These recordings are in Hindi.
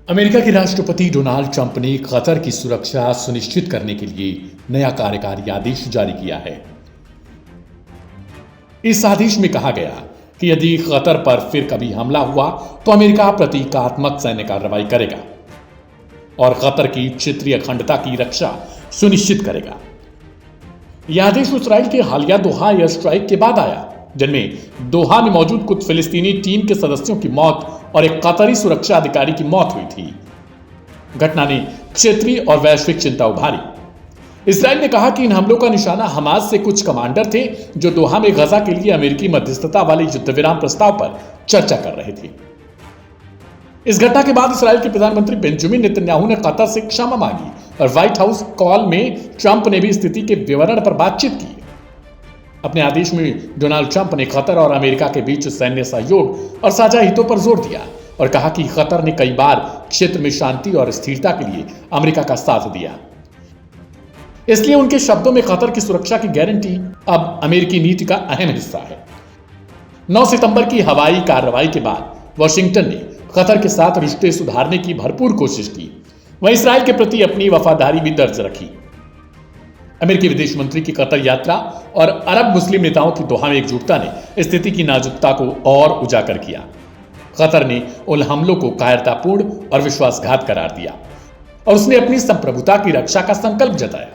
अमेरिका के राष्ट्रपति डोनाल्ड ट्रंप ने कतर की सुरक्षा सुनिश्चित करने के लिए नया कार्यकारी आदेश जारी किया है। इस आदेश में कहा गया कि यदि कतर पर फिर कभी हमला हुआ तो अमेरिका प्रतीकात्मक सैन्य कार्रवाई करेगा और कतर की क्षेत्रीय अखंडता की रक्षा सुनिश्चित करेगा। यह आदेश इस्राइल के हालिया दोहा एयर स्ट्राइक के बाद आया, जिनमें दोहा में मौजूद कुछ फिलिस्तीनी टीम के सदस्यों की मौत और एक कतरी सुरक्षा अधिकारी की मौत हुई थी। घटना ने क्षेत्रीय और वैश्विक चिंता उभारी। इस्राइल ने कहा कि इन हमलों का निशाना हमास से कुछ कमांडर थे जो दोहा में गजा के लिए अमेरिकी मध्यस्थता वाले युद्ध विराम प्रस्ताव पर चर्चा कर रहे थे। इस घटना के बाद इस्राइल के प्रधानमंत्री बेंजामिन नेतन्याहू ने कतर से क्षमा मांगी और व्हाइट हाउस कॉल में ट्रंप ने भी स्थिति के विवरण पर बातचीत की। अपने आदेश में डोनाल्ड ट्रंप ने कतर और अमेरिका के बीच सैन्य सहयोग और साझा हितों पर जोर दिया और कहा कि कतर ने कई बार क्षेत्र में शांति और स्थिरता के लिए अमेरिका का साथ दिया। इसलिए उनके शब्दों में कतर की सुरक्षा की गारंटी अब अमेरिकी नीति का अहम हिस्सा है। 9 सितंबर की हवाई कार्रवाई के बाद वाशिंगटन ने कतर के साथ रिश्ते सुधारने की भरपूर कोशिश की। वहीं इस्राइल के प्रति अपनी वफादारी भी दर्ज रखी। अमेरिकी विदेश मंत्री की कतर यात्रा और अरब मुस्लिम नेताओं की दोहा में एकजुटता ने स्थिति की नाजुकता को और उजागर किया। कतर ने उन हमलों को कायरतापूर्ण और विश्वासघात करार दिया और उसने अपनी संप्रभुता की रक्षा का संकल्प जताया।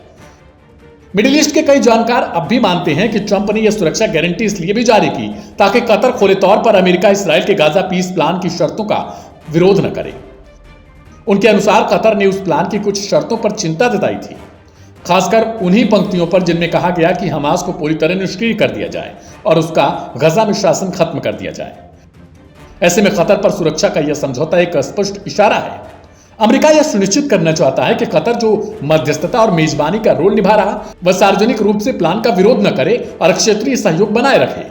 मिडिल ईस्ट के कई जानकार अब भी मानते हैं कि ट्रंप ने यह सुरक्षा गारंटी इसलिए भी जारी की ताकि कतर खुले तौर पर अमेरिका इस्राइल के गाजा पीस प्लान की शर्तों का विरोध न करे। उनके अनुसार कतर ने उस प्लान की कुछ शर्तों पर चिंता जताई थी, खासकर उन्हीं पंक्तियों पर जिनमें कहा गया कि हमास को पूरी तरह निष्क्रिय कर दिया जाए और उसका गजा में शासन खत्म कर दिया जाए। ऐसे में कतर पर सुरक्षा का यह समझौता एक स्पष्ट इशारा है। अमेरिका यह सुनिश्चित करना चाहता है कि कतर जो मध्यस्थता और मेजबानी का रोल निभा रहा, वह सार्वजनिक रूप से प्लान का विरोध न करे और क्षेत्रीय सहयोग बनाए रखे।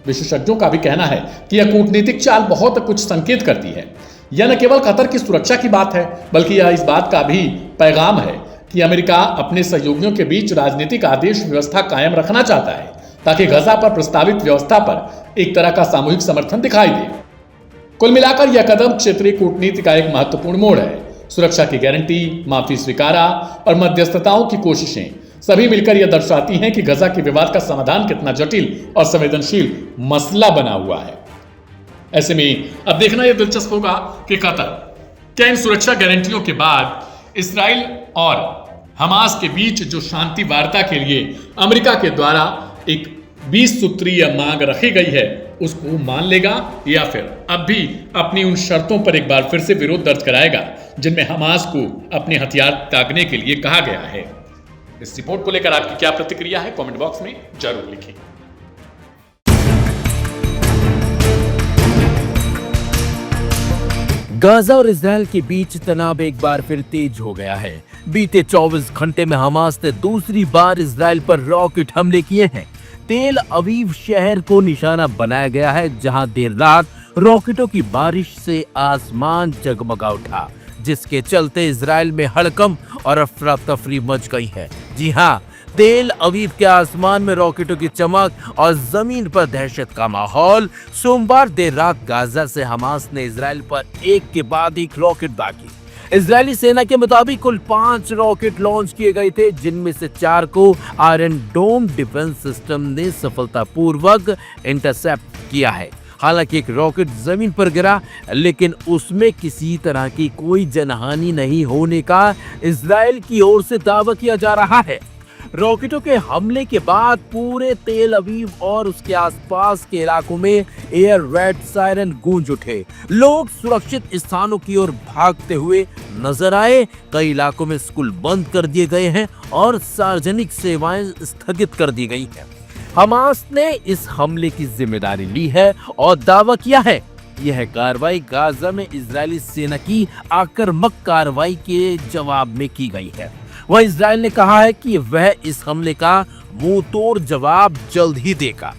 विशेषज्ञों का भी कहना है कि यह कूटनीतिक चाल बहुत कुछ संकेत करती है। यह न केवल कतर की सुरक्षा की बात है, बल्कि यह इस बात का भी पैगाम है कि अमेरिका अपने सहयोगियों के बीच राजनीतिक आदेश व्यवस्था कायम रखना चाहता है ताकि गजा पर प्रस्तावित व्यवस्था पर एक तरह का सामूहिक समर्थन दिखाई दे। कुल मिलाकर यह कदम क्षेत्रीय कूटनीति का एक महत्वपूर्ण मोड़ है। सुरक्षा की गारंटी, माफी स्वीकारा और मध्यस्थताओं की कोशिशें सभी मिलकर यह दर्शाती हैं कि गजा के विवाद का समाधान कितना जटिल और संवेदनशील मसला बना हुआ है। ऐसे में अब देखना यह दिलचस्प होगा कि कतर क्या इन सुरक्षा गारंटियों के बाद इस्राइल और हमास के बीच जो शांति वार्ता के लिए अमेरिका के द्वारा एक 20 सूत्रीय मांग रखी गई है उसको मान लेगा या फिर अब भी अपनी उन शर्तों पर एक बार फिर से विरोध दर्ज कराएगा जिनमें हमास को अपने हथियार त्यागने के लिए कहा गया है। इस रिपोर्ट को लेकर आपकी क्या प्रतिक्रिया है, कमेंट बॉक्स में जरूर लिखें। गाजा और इजराइल के बीच तनाव एक बार फिर तेज हो गया है। बीते 24 घंटे में हमास ने दूसरी बार इजराइल पर रॉकेट हमले किए हैं। तेल अवीव शहर को निशाना बनाया गया है, जहां देर रात रॉकेटों की बारिश से आसमान जगमगा उठा, जिसके चलते इजराइल में हड़कंप और अफरा तफरी मच गई है। जी हां, तेल अवीव के आसमान में रॉकेटों की चमक और जमीन पर दहशत का माहौल। सोमवार देर रात गाजा से हमास ने इजराइल पर एक के बाद एक रॉकेट दागी। इजरायली सेना के मुताबिक कुल 5 रॉकेट लॉन्च किए गए थे, जिनमें से 4 को आयरन डोम डिफेंस सिस्टम ने सफलतापूर्वक इंटरसेप्ट किया है। हालांकि एक रॉकेट जमीन पर गिरा, लेकिन उसमें किसी तरह की कोई जनहानि नहीं होने का इजराइल की ओर से दावा किया जा रहा है। रॉकेटों के हमले के बाद पूरे तेल अवीव और उसके आसपास के इलाकों में एयर रेड सायरन गूंज उठे। लोग सुरक्षित स्थानों की ओर भागते हुए नजर आए। कई इलाकों में स्कूल बंद कर दिए गए हैं और सार्वजनिक सेवाएं स्थगित कर दी गई हैं। हमास ने इस हमले की जिम्मेदारी ली है और दावा किया है यह कार्रवाई गाजा में इजरायली सेना की आक्रामक कार्रवाई के जवाब में की गई है। वह इजराइल ने कहा है कि वह इस हमले का मुंह तोड़ जवाब जल्द ही देगा।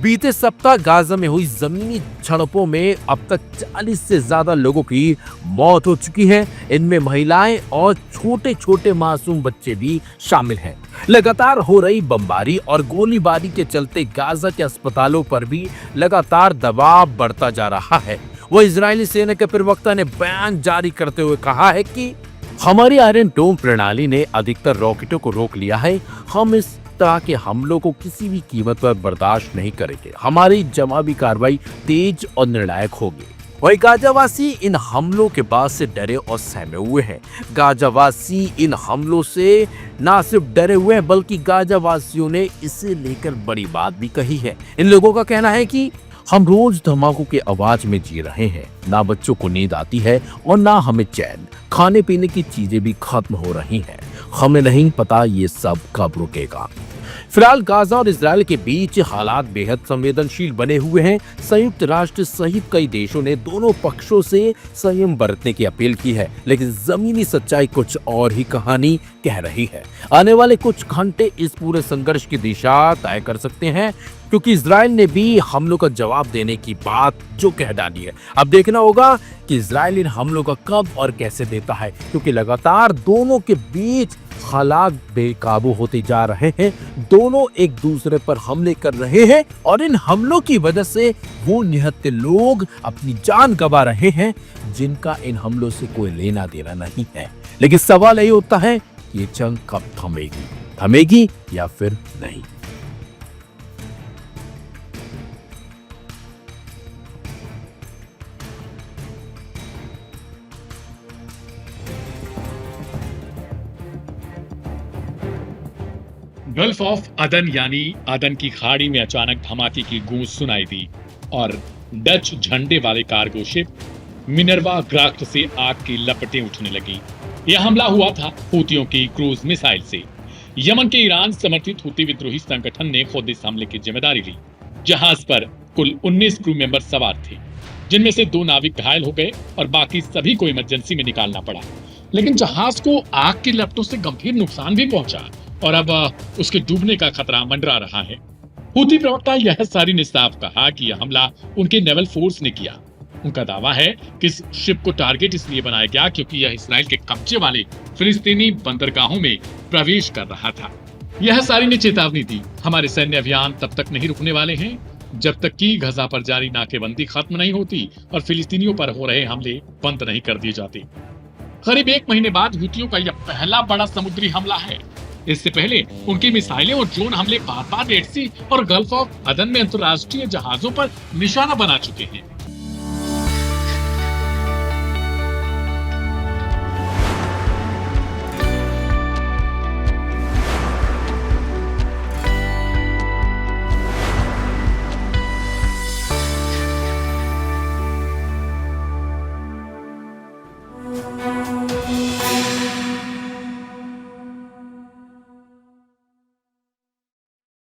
बीते सप्ताह गाजा में हुई जमीनी झड़पों में अब तक 40 से ज्यादा लोगों की मौत हो चुकी है। इनमें महिलाएं और छोटे छोटे मासूम बच्चे भी शामिल हैं। लगातार हो रही बमबारी और गोलीबारी के चलते गाजा के अस्पतालों पर भी लगातार दबाव बढ़ता जा रहा है। वो इजरायली सेना के प्रवक्ता ने बयान जारी करते हुए कहा है कि हमारी आयरन डोम प्रणाली ने अधिकतर रॉकेटों को रोक लिया है। हम इस तरह के हमलों को किसी भी कीमत पर बर्दाश्त नहीं करेंगे। हमारी जवाबी कार्रवाई तेज और निर्णायक होगी। वही गाजावासी इन हमलों के बाद से डरे और सहमे हुए हैं। गाजावासी इन हमलों से ना सिर्फ डरे हुए हैं बल्कि गाजावासियों ने इसे लेकर बड़ी बात भी कही है। इन लोगों का कहना है कि हम रोज धमाकों की आवाज में जी रहे हैं, ना बच्चों को नींद आती है और ना हमें चैन। खाने पीने की चीजें भी खत्म हो रही हैं। हमें नहीं पता ये सब कब रुकेगा। फिलहाल गाजा और इजरायल के बीच हालात बेहद संवेदनशील बने हुए हैं। संयुक्त राष्ट्र सहित कई देशों ने दोनों पक्षों से संयम बरतने की अपील की है, लेकिन जमीनी सच्चाई कुछ और ही कहानी कह रही है। आने वाले कुछ घंटे इस पूरे संघर्ष की दिशा तय कर सकते हैं, क्योंकि इजरायल ने भी हमलों का जवाब देने की बात जो कह डाली है। अब देखना होगा कि इजरायल इन हमलों का कब और कैसे देता है, क्योंकि लगातार दोनों के बीच हालात बेकाबू होते जा रहे हैं। दोनों एक दूसरे पर हमले कर रहे हैं और इन हमलों की वजह से वो निहत्थे लोग अपनी जान गंवा रहे हैं जिनका इन हमलों से कोई लेना देना नहीं है। लेकिन सवाल यही होता है कि ये जंग कब थमेगी या फिर नहीं। गल्फ ऑफ अदन यानी अदन की खाड़ी में अचानक धमाके की गूंज सुनाई दी और डच झंडे वाले कार्गो शिप मिनर्वा ग्राफ्ट से आग की लपटें उठने लगी। यह हमला हुआ था हूतियों की क्रूज मिसाइल से। यमन के ईरान समर्थित हूती विद्रोही संगठन ने खुद इस हमले की जिम्मेदारी ली। जहाज पर कुल 19 क्रू मेंबर सवार थे, जिनमें से 2 नाविक घायल हो गए और बाकी सभी को इमरजेंसी में निकालना पड़ा। लेकिन जहाज को आग की लपटों से गंभीर नुकसान भी पहुंचा और अब उसके डूबने का खतरा मंडरा रहा है। हूती प्रवक्ता यहसारी ने साफ कहा कि यह हमला उनके नेवल फोर्स ने किया। उनका दावा है कि इस शिप को टारगेट इसलिए बनाया गया क्योंकि यह इसराइल के कब्जे वाले फिलिस्तीनी बंदरगाहों में प्रवेश कर रहा था। यहसारी ने चेतावनी दी, हमारे सैन्य अभियान तब तक नहीं रुकने वाले हैं जब तक कि गजा पर जारी नाकेबंदी खत्म नहीं होती और फिलिस्तीनियों पर हो रहे हमले बंद नहीं कर दिए जाते। करीब 1 महीने बाद हूतियों का यह पहला बड़ा समुद्री हमला है। इससे पहले उनकी मिसाइलें और ड्रोन हमले बार-बार रेड सी और गल्फ ऑफ अदन में अंतर्राष्ट्रीय जहाजों पर निशाना बना चुके हैं।